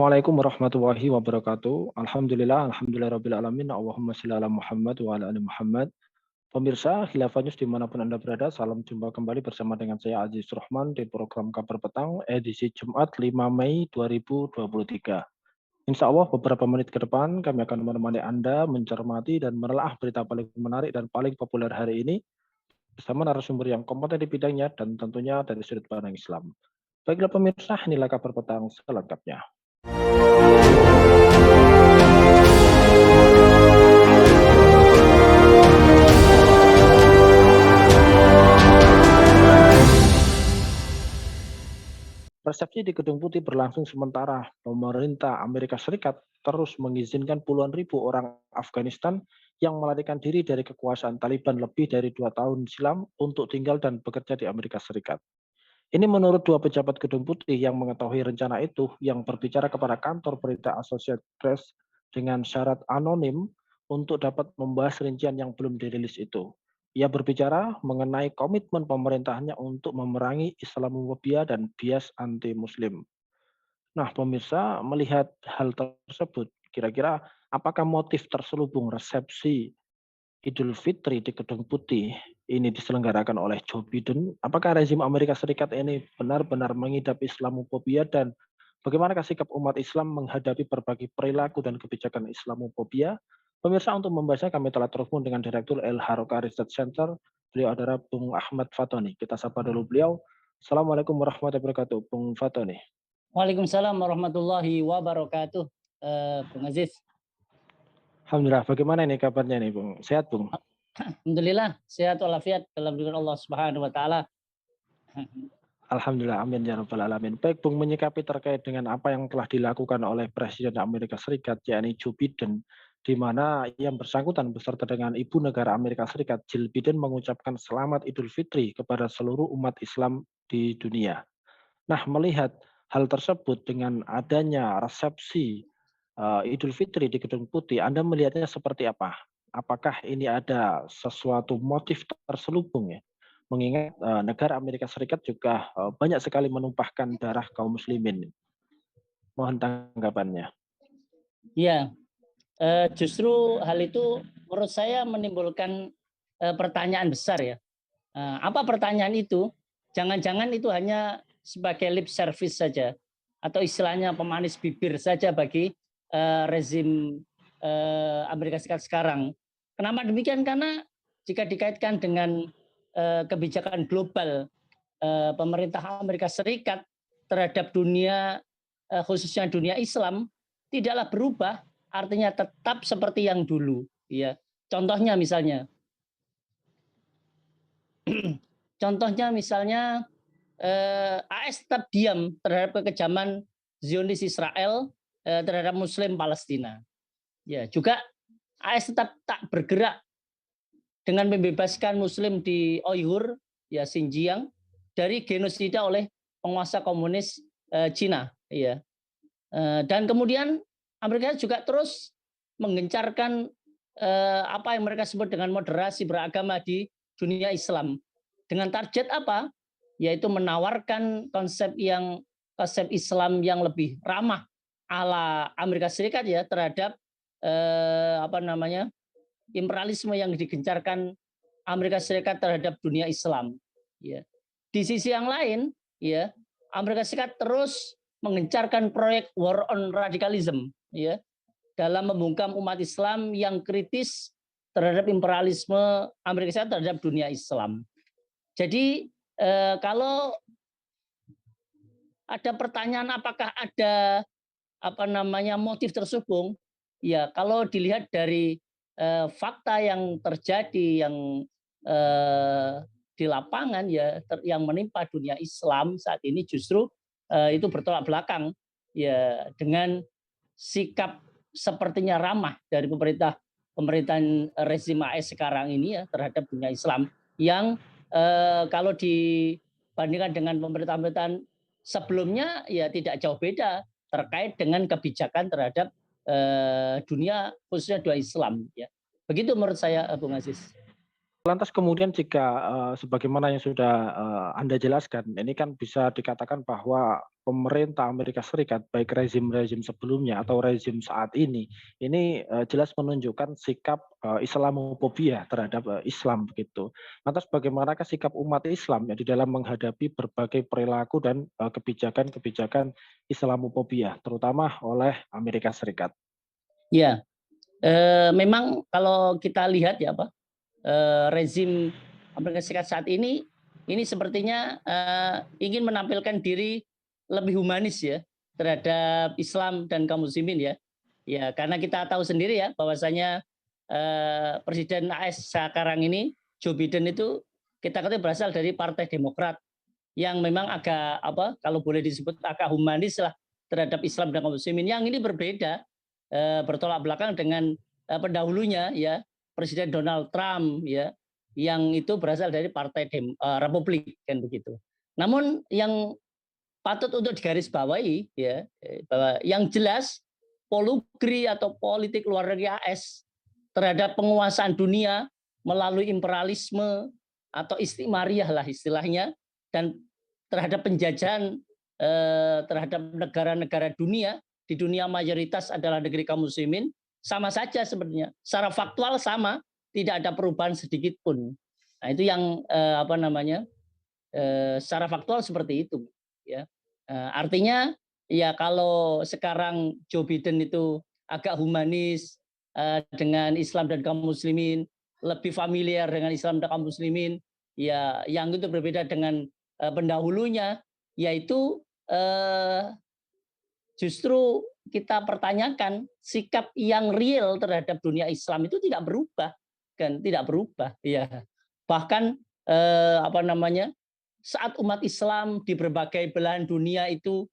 Assalamualaikum warahmatullahi wabarakatuh. Alhamdulillah, alamin. Allahumma sholli ala Muhammad wa ala ali Muhammad. Pemirsa Khilafah News dimanapun Anda berada, salam jumpa kembali bersama dengan saya Aziz Rahman di program Kabar Petang edisi Jumat 5 Mei 2023. Insya Allah beberapa menit ke depan kami akan menemani Anda mencermati dan menelaah berita paling menarik dan paling populer hari ini bersama narasumber yang kompeten di bidangnya dan tentunya dari sudut pandang Islam. Baiklah pemirsa, inilah Kabar Petang selengkapnya. Resepsi di Gedung Putih berlangsung sementara. Pemerintah Amerika Serikat terus mengizinkan puluhan ribu orang Afghanistan yang melarikan diri dari kekuasaan Taliban lebih dari 2 tahun silam untuk tinggal dan bekerja di Amerika Serikat. Ini menurut dua pejabat Gedung Putih yang mengetahui rencana itu yang berbicara kepada kantor berita Associated Press dengan syarat anonim untuk dapat membahas rincian yang belum dirilis itu. Ia berbicara mengenai komitmen pemerintahnya untuk memerangi Islamofobia dan bias anti-Muslim. Nah, pemirsa melihat hal tersebut, kira-kira apakah motif terselubung resepsi Idul Fitri di Gedung Putih ini diselenggarakan oleh Joe Biden? Apakah rezim Amerika Serikat ini benar-benar mengidap Islamofobia dan bagaimanakah sikap umat Islam menghadapi berbagai perilaku dan kebijakan Islamofobia? Pemirsa, untuk membahasnya kami telah terhubung dengan Direktur El Haroka Research Center. Beliau adalah Bung Ahmad Fatoni. Kita sapa dulu beliau. Assalamualaikum warahmatullahi wabarakatuh, Bung Fatoni. Waalaikumsalam warahmatullahi wabarakatuh, Bung Aziz. Alhamdulillah, bagaimana ini kabarnya nih, Bung? Sehat, Bung? Alhamdulillah, sehat walafiat dalam lindungan Allah Subhanahu wa taala. Alhamdulillah, amin ya rabbal alamin. Baik, Bung, menyikapi terkait dengan apa yang telah dilakukan oleh Presiden Amerika Serikat, yakni Joe Biden, di mana yang bersangkutan beserta dengan Ibu Negara Amerika Serikat, Jill Biden, mengucapkan selamat Idul Fitri kepada seluruh umat Islam di dunia. Nah, melihat hal tersebut dengan adanya resepsi Idul Fitri di Gedung Putih, Anda melihatnya seperti apa? Apakah ini ada sesuatu motif terselubung ya? Mengingat negara Amerika Serikat juga banyak sekali menumpahkan darah kaum muslimin. Mohon tanggapannya. Ya, justru hal itu menurut saya menimbulkan pertanyaan besar ya. Apa pertanyaan itu? Jangan-jangan itu hanya sebagai lip service saja atau istilahnya pemanis bibir saja bagi rezim Amerika Serikat sekarang. Kenapa demikian? Karena jika dikaitkan dengan kebijakan global pemerintah Amerika Serikat terhadap dunia, khususnya dunia Islam, tidaklah berubah, artinya tetap seperti yang dulu. Ya, contohnya misalnya, AS tetap diam terhadap kekejaman Zionis Israel terhadap Muslim Palestina. Ya, juga AS tetap tak bergerak dengan membebaskan Muslim di Uyghur, ya Xinjiang, dari genosida oleh penguasa komunis Cina. Ya. Dan kemudian Amerika juga terus menggencarkan apa yang mereka sebut dengan moderasi beragama di dunia Islam. Dengan target apa? Yaitu menawarkan konsep Islam yang lebih ramah ala Amerika Serikat ya terhadap imperialisme yang digencarkan Amerika Serikat terhadap dunia Islam. Ya. Di sisi yang lain, ya Amerika Serikat terus menggencarkan proyek war on radicalism, ya, dalam membungkam umat Islam yang kritis terhadap imperialisme Amerika Serikat terhadap dunia Islam. Jadi kalau ada pertanyaan apakah ada motif terselubung, ya kalau dilihat dari fakta yang terjadi yang di lapangan ya yang menimpa dunia Islam saat ini justru itu bertolak belakang ya dengan sikap sepertinya ramah dari pemerintahan rezim AS sekarang ini ya terhadap dunia Islam yang kalau dibandingkan dengan pemerintahan sebelumnya ya tidak jauh beda terkait dengan kebijakan terhadap dunia khususnya dunia Islam ya. Begitu menurut saya Bung Aziz. Lantas kemudian jika, sebagaimana yang sudah, Anda jelaskan, ini kan bisa dikatakan bahwa pemerintah Amerika Serikat, baik rezim-rezim sebelumnya atau rezim saat ini, jelas menunjukkan sikap, Islamofobia terhadap, Islam begitu. Lantas bagaimanakah sikap umat Islam ya di dalam menghadapi berbagai perilaku dan, kebijakan-kebijakan Islamofobia, terutama oleh Amerika Serikat? Ya, memang kalau kita lihat ya, Pak, rezim Amerika Serikat saat ini sepertinya, ingin menampilkan diri lebih humanis ya, terhadap Islam dan kaum muslimin ya. Ya, karena kita tahu sendiri ya bahwasanya, Presiden AS sekarang ini, Joe Biden itu kita ketahui berasal dari Partai Demokrat, yang memang agak apa, kalau boleh disebut agak humanis lah terhadap Islam dan kaum muslimin. Yang ini berbeda, bertolak belakang dengan, pendahulunya ya, Presiden Donald Trump ya, yang itu berasal dari Partai Republik kan begitu. Namun yang patut untuk digarisbawahi ya, bahwa yang jelas polugri atau politik luar negeri AS terhadap penguasaan dunia melalui imperialisme atau istimariah lah istilahnya, dan terhadap penjajahan terhadap negara-negara dunia, di dunia mayoritas adalah negeri kaum muslimin, sama saja sebenarnya. Secara faktual sama, tidak ada perubahan sedikit pun. Nah, itu yang apa namanya? Secara faktual seperti itu ya. Artinya ya kalau sekarang Joe Biden itu agak humanis dengan Islam dan kaum muslimin, lebih familiar dengan Islam dan kaum muslimin, ya yang itu berbeda dengan pendahulunya, yaitu justru kita pertanyakan sikap yang real terhadap dunia Islam itu tidak berubah, kan tidak berubah ya. Bahkan apa namanya, saat umat Islam di berbagai belahan dunia itu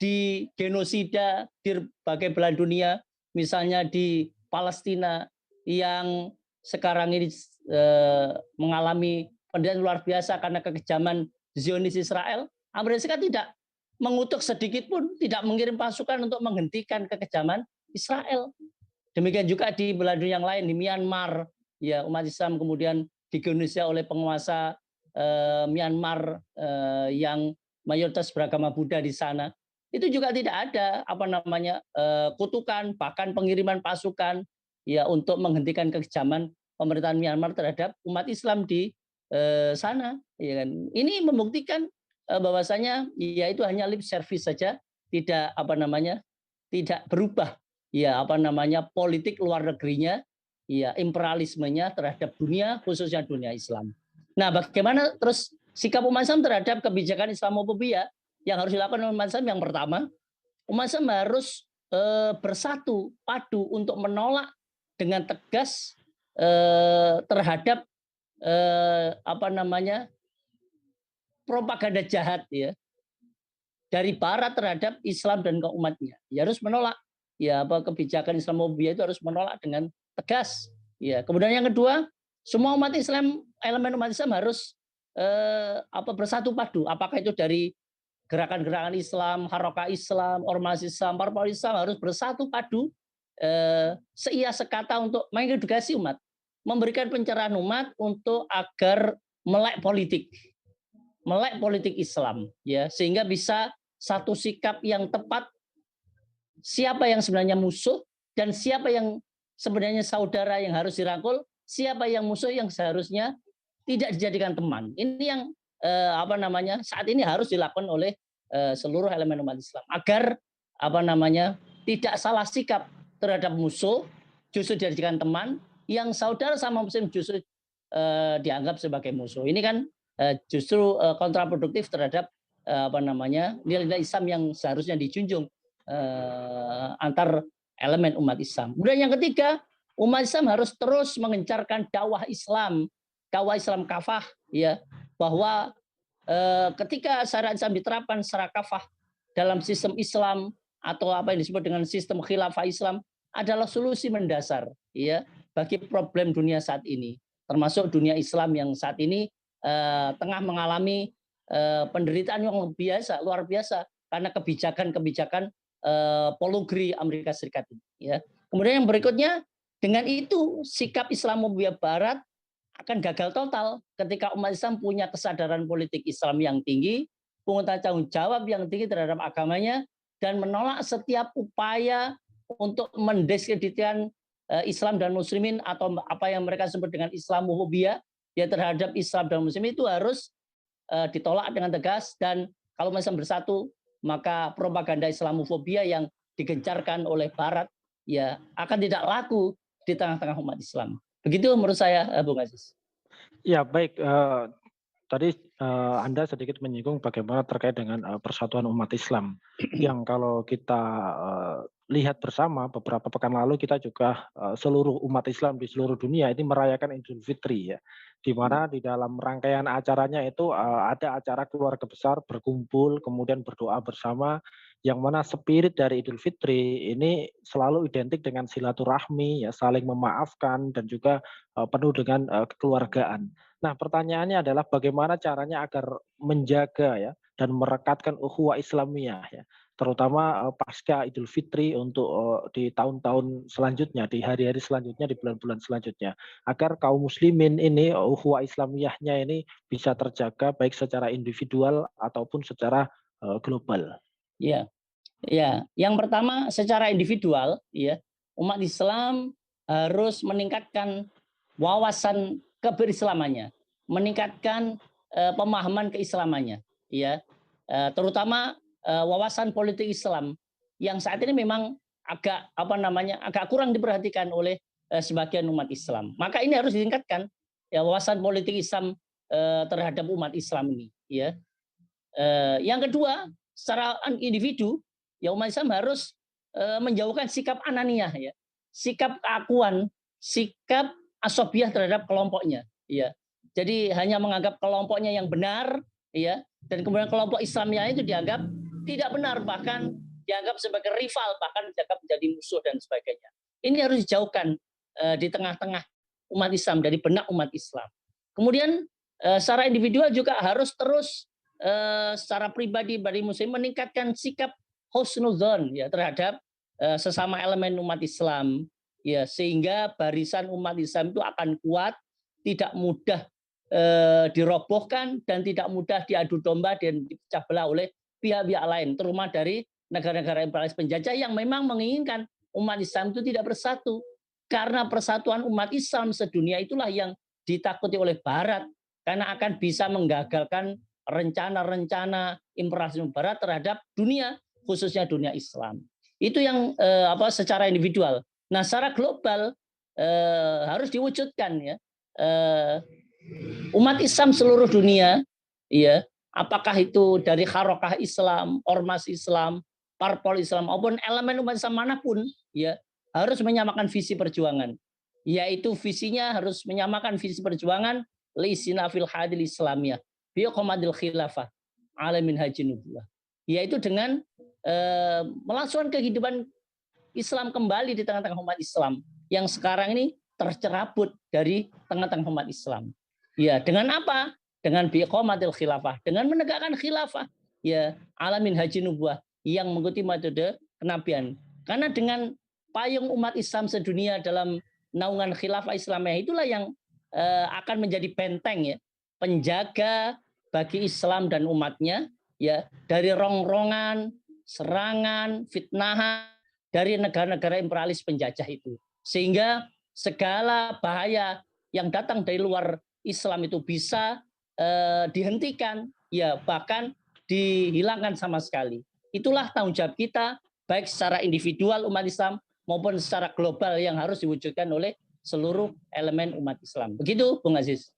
digenosida di berbagai belahan dunia, misalnya di Palestina yang sekarang ini mengalami penderitaan luar biasa karena kekejaman Zionis Israel, Amerika Serikat tidak mengutuk sedikit pun, tidak mengirim pasukan untuk menghentikan kekejaman Israel. Demikian juga di belahan dunia yang lain, di Myanmar, ya umat Islam kemudian digenosida oleh penguasa Myanmar yang mayoritas beragama Buddha di sana. Itu juga tidak ada apa namanya kutukan, bahkan pengiriman pasukan ya untuk menghentikan kekejaman pemerintahan Myanmar terhadap umat Islam di sana. Ya kan? Ini membuktikan bahwasanya ya itu hanya lip service saja, tidak apa namanya, tidak berubah ya apa namanya politik luar negerinya, ya imperialismenya terhadap dunia, khususnya dunia Islam. Nah, bagaimana terus sikap umat Islam terhadap kebijakan Islamofobia yang harus dilakukan oleh umat Islam? Yang pertama, umat Islam harus bersatu padu untuk menolak dengan tegas terhadap apa namanya propaganda jahat ya dari Barat terhadap Islam dan kaum umatnya. Ya harus menolak ya apa kebijakan Islamofobia itu harus menolak dengan tegas. Ya, kemudian yang kedua, semua umat Islam, elemen umat Islam harus apa bersatu padu. Apakah itu dari gerakan-gerakan Islam, haroka Islam, ormas Islam, parpol Islam harus bersatu padu seia sekata untuk mengedukasi umat, memberikan pencerahan umat untuk agar melek politik Islam ya, sehingga bisa satu sikap yang tepat siapa yang sebenarnya musuh dan siapa yang sebenarnya saudara yang harus dirangkul, siapa yang musuh yang seharusnya tidak dijadikan teman. Ini yang apa namanya saat ini harus dilakukan oleh seluruh elemen umat Islam agar apa namanya tidak salah sikap terhadap musuh, justru dijadikan teman, yang saudara sama muslim justru dianggap sebagai musuh. Ini kan justru kontraproduktif terhadap apa namanya nilai-nilai Islam yang seharusnya dijunjung antar elemen umat Islam. Kemudian yang ketiga, umat Islam harus terus mengencarkan dakwah Islam kafah ya, bahwa ketika syariat Islam diterapkan secara kafah dalam sistem Islam atau apa yang disebut dengan sistem khilafah Islam adalah solusi mendasar ya bagi problem dunia saat ini, termasuk dunia Islam yang saat ini tengah mengalami penderitaan yang luar biasa karena kebijakan-kebijakan polugri Amerika Serikat ini. Ya. Kemudian yang berikutnya, dengan itu sikap Islamofobia Barat akan gagal total ketika umat Islam punya kesadaran politik Islam yang tinggi, punya tanggung jawab yang tinggi terhadap agamanya, dan menolak setiap upaya untuk mendiskreditkan Islam dan Muslimin atau apa yang mereka sebut dengan Islamofobia ya terhadap Islam dan Muslim itu harus ditolak dengan tegas. Dan kalau Islam bersatu, maka propaganda Islamofobia yang digencarkan oleh Barat ya akan tidak laku di tengah-tengah umat Islam. Begitu menurut saya, Bung Aziz. Ya baik, tadi Anda sedikit menyinggung bagaimana terkait dengan persatuan umat Islam, yang kalau kita lihat bersama beberapa pekan lalu kita juga seluruh umat Islam di seluruh dunia ini merayakan Idul Fitri ya, di mana di dalam rangkaian acaranya itu ada acara keluarga besar berkumpul kemudian berdoa bersama, yang mana spirit dari Idul Fitri ini selalu identik dengan silaturahmi ya, saling memaafkan dan juga penuh dengan kekeluargaan. Nah, pertanyaannya adalah bagaimana caranya agar menjaga ya dan merekatkan ukhuwah Islamiyah ya, terutama pasca Idul Fitri untuk di tahun-tahun selanjutnya, di hari-hari selanjutnya, di bulan-bulan selanjutnya, agar kaum muslimin ini ukhuwah Islamiyahnya ini bisa terjaga baik secara individual ataupun secara global. Ya, ya. Yang pertama secara individual, ya, umat Islam harus meningkatkan wawasan keberislamannya, meningkatkan pemahaman keislamannya, ya, terutama wawasan politik Islam yang saat ini memang agak kurang diperhatikan oleh sebagian umat Islam. Maka ini harus ditingkatkan ya wawasan politik Islam terhadap umat Islam ini, ya. Yang kedua, secara individu, ya umat Islam harus menjauhkan sikap ananiah, ya, sikap keakuan, sikap asobiah terhadap kelompoknya, ya. Jadi hanya menganggap kelompoknya yang benar, ya, dan kemudian kelompok Islamnya itu dianggap tidak benar, bahkan dianggap sebagai rival, bahkan dianggap menjadi musuh dan sebagainya. Ini harus dijauhkan di tengah-tengah umat Islam, dari benak umat Islam. Kemudian secara individual juga harus terus secara pribadi bagi muslim meningkatkan sikap husnudzon ya terhadap sesama elemen umat Islam ya, sehingga barisan umat Islam itu akan kuat, tidak mudah dirobohkan dan tidak mudah diadu domba dan dipecah belah oleh pihak-pihak lain, terutama dari negara-negara imperialis penjajah yang memang menginginkan umat Islam itu tidak bersatu. Karena persatuan umat Islam sedunia itulah yang ditakuti oleh Barat, karena akan bisa menggagalkan rencana-rencana imperialisme Barat terhadap dunia, khususnya dunia Islam. Itu yang secara individual. Nah, secara global harus diwujudkan ya. Umat Islam seluruh dunia, ya, apakah itu dari harokah Islam, ormas Islam, parpol Islam, maupun elemen umat Islam manapun, ya, harus menyamakan visi perjuangan. Yaitu visinya harus menyamakan visi perjuangan lisina fil hadil Islamiyah biokomadil khilafah alamin haji nubuwah, yaitu dengan melangsungkan kehidupan Islam kembali di tengah-tengah umat Islam yang sekarang ini tercerabut dari tengah-tengah umat Islam. Ya, dengan apa? Dengan biokomadil khilafah, dengan menegakkan khilafah ya alamin haji nubuwah yang mengikuti metode kenabian. Karena dengan payung umat Islam sedunia dalam naungan khilafah Islamiyah itulah yang akan menjadi benteng ya, penjaga bagi Islam dan umatnya ya dari rongrongan, serangan, fitnahan dari negara-negara imperialis penjajah itu. Sehingga segala bahaya yang datang dari luar Islam itu bisa dihentikan ya, bahkan dihilangkan sama sekali. Itulah tanggung jawab kita baik secara individual umat Islam maupun secara global yang harus diwujudkan oleh seluruh elemen umat Islam. Begitu, Bung Aziz.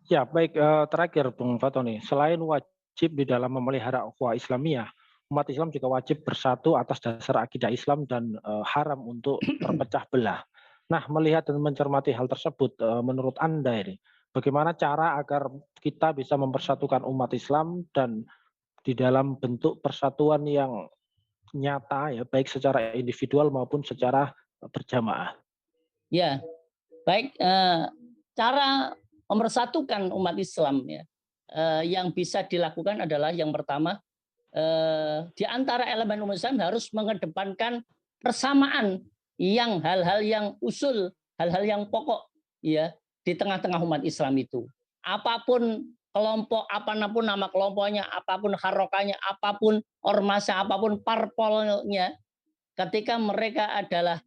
Ya, baik, terakhir Bung Fatoni, selain wajib di dalam memelihara ukhuwah Islamiyah, umat Islam juga wajib bersatu atas dasar akidah Islam dan haram untuk terpecah belah. Nah, melihat dan mencermati hal tersebut, menurut Anda ini, bagaimana cara agar kita bisa mempersatukan umat Islam dan di dalam bentuk persatuan yang nyata ya, baik secara individual maupun secara berjamaah? Ya, baik, cara mempersatukan umat Islam ya, yang bisa dilakukan adalah yang pertama, di antara elemen umat Islam harus mengedepankan persamaan yang hal-hal yang usul, hal-hal yang pokok ya, di tengah-tengah umat Islam itu. Apapun kelompok, apapun nama kelompoknya, apapun harokahnya, apapun ormasnya, apapun parpolnya, ketika mereka adalah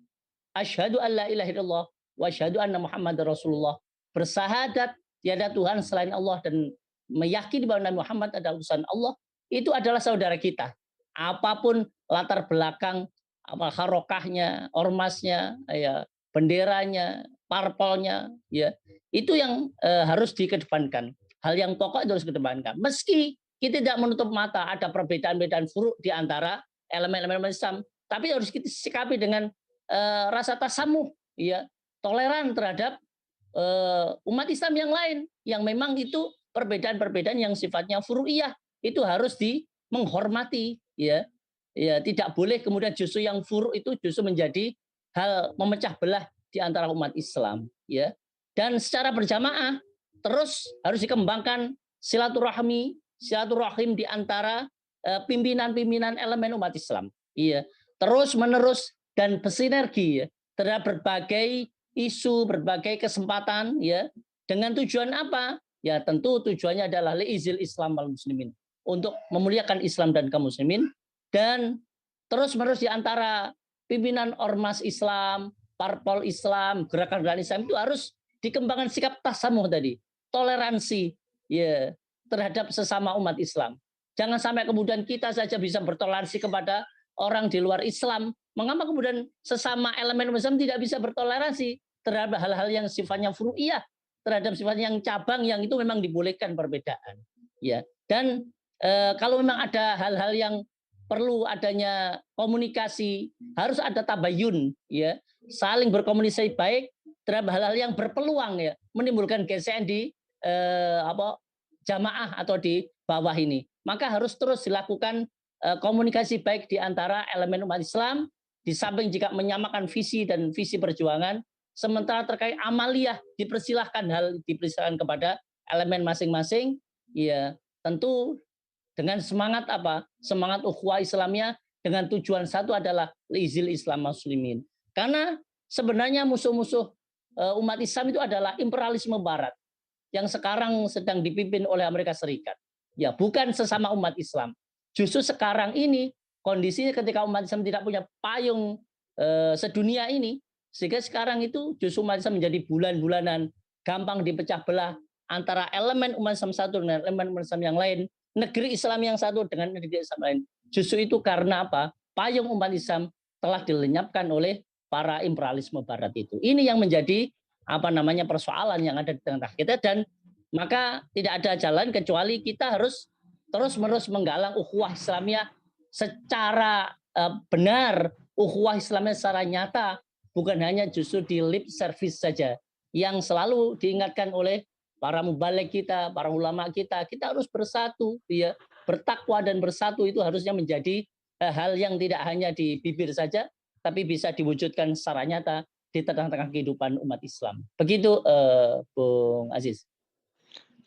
asyhadu alla ilaha illallah wa asyhadu anna Muhammadar Rasulullah, bersahadat tiada Tuhan selain Allah dan meyakini bahwa Nabi Muhammad adalah utusan Allah, itu adalah saudara kita. Apapun latar belakang, apa harokahnya, ormasnya, ya, benderanya, parpolnya, ya, itu yang harus dikedepankan. Hal yang pokok itu harus dikedepankan. Meski kita tidak menutup mata ada perbedaan-perbedaan furuk di antara elemen-elemen Islam, tapi harus kita sikapi dengan rasa tasamuh, ya, toleran terhadap umat Islam yang lain yang memang itu perbedaan-perbedaan yang sifatnya furu'iyah itu harus menghormati, ya. Ya, tidak boleh kemudian justru yang furu' itu justru menjadi hal memecah belah di antara umat Islam, ya. Dan secara berjamaah terus harus dikembangkan silaturahim di antara pimpinan-pimpinan elemen umat Islam, iya. Terus menerus dan bersinergi, ya, terhadap berbagai isu, berbagai kesempatan, ya. Dengan tujuan apa? Ya tentu tujuannya adalah liizil Islam wal muslimin, untuk memuliakan Islam dan kaum muslimin, dan terus-menerus di antara pimpinan ormas Islam, parpol Islam, gerakan-gerakan Islam itu harus dikembangkan sikap tasamuh tadi, toleransi, ya, terhadap sesama umat Islam. Jangan sampai kemudian kita saja bisa bertoleransi kepada orang di luar Islam. Mengapa kemudian sesama elemen Islam tidak bisa bertoleransi terhadap hal-hal yang sifatnya furu'iyah, terhadap sifat yang cabang yang itu memang dibolehkan perbedaan, ya. Dan kalau memang ada hal-hal yang perlu adanya komunikasi, harus ada tabayun, ya, saling berkomunikasi baik terhadap hal-hal yang berpeluang, ya, menimbulkan gesekan di jamaah atau di bawah ini. Maka harus terus dilakukan komunikasi baik di antara elemen umat Islam, di samping jika menyamakan visi dan visi perjuangan, sementara terkait amaliyah dipersilahkan kepada elemen masing-masing, ya, tentu dengan semangat apa? Semangat ukhuwah Islamiyah dengan tujuan satu adalah liizil Islam muslimin. Karena sebenarnya musuh-musuh umat Islam itu adalah imperialisme barat yang sekarang sedang dipimpin oleh Amerika Serikat. Ya, bukan sesama umat Islam. Justru sekarang ini kondisinya ketika umat Islam tidak punya payung sedunia ini, sehingga sekarang itu justru umat Islam menjadi bulan-bulanan, gampang dipecah belah antara elemen umat Islam satu dengan elemen umat Islam yang lain, negeri Islam yang satu dengan negeri Islam lain. Justru itu karena apa? Payung umat Islam telah dilenyapkan oleh para imperialisme barat itu. Ini yang menjadi persoalan yang ada di tengah-tengah kita, dan maka tidak ada jalan kecuali kita harus terus-menerus menggalang ukhuwah Islamiyah secara benar, ukhuwah Islamiyah secara nyata, bukan hanya justru di lip service saja yang selalu diingatkan oleh para mubaligh kita, para ulama kita harus bersatu, ya, bertakwa dan bersatu itu harusnya menjadi hal yang tidak hanya di bibir saja, tapi bisa diwujudkan secara nyata di tengah-tengah kehidupan umat Islam. Begitu, Bung Aziz.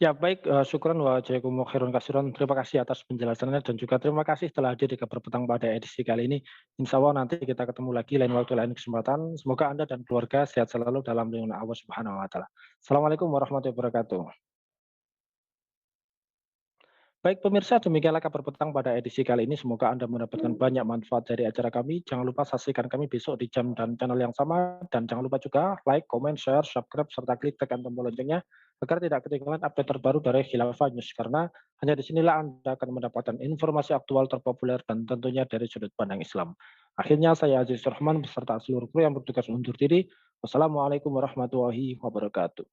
Ya baik, syukran wa jazakumullahu khairan katsiran. Terima kasih atas penjelasannya dan juga terima kasih telah hadir di Kabar Petang pada edisi kali ini. Insya Allah nanti kita ketemu lagi lain waktu, lain kesempatan. Semoga Anda dan keluarga sehat selalu dalam lindungan Allah Subhanahu wa taala. Assalamualaikum warahmatullahi wabarakatuh. Baik pemirsa, demikianlah Kabar Petang pada edisi kali ini. Semoga Anda mendapatkan banyak manfaat dari acara kami. Jangan lupa saksikan kami besok di jam dan channel yang sama. Dan jangan lupa juga like, comment, share, subscribe, serta klik tekan tombol loncengnya agar tidak ketinggalan update terbaru dari Khilafah News. Karena hanya disinilah Anda akan mendapatkan informasi aktual terpopuler dan tentunya dari sudut pandang Islam. Akhirnya saya Aziz Rahman beserta seluruh kru yang bertugas undur diri. Wassalamualaikum warahmatullahi wabarakatuh.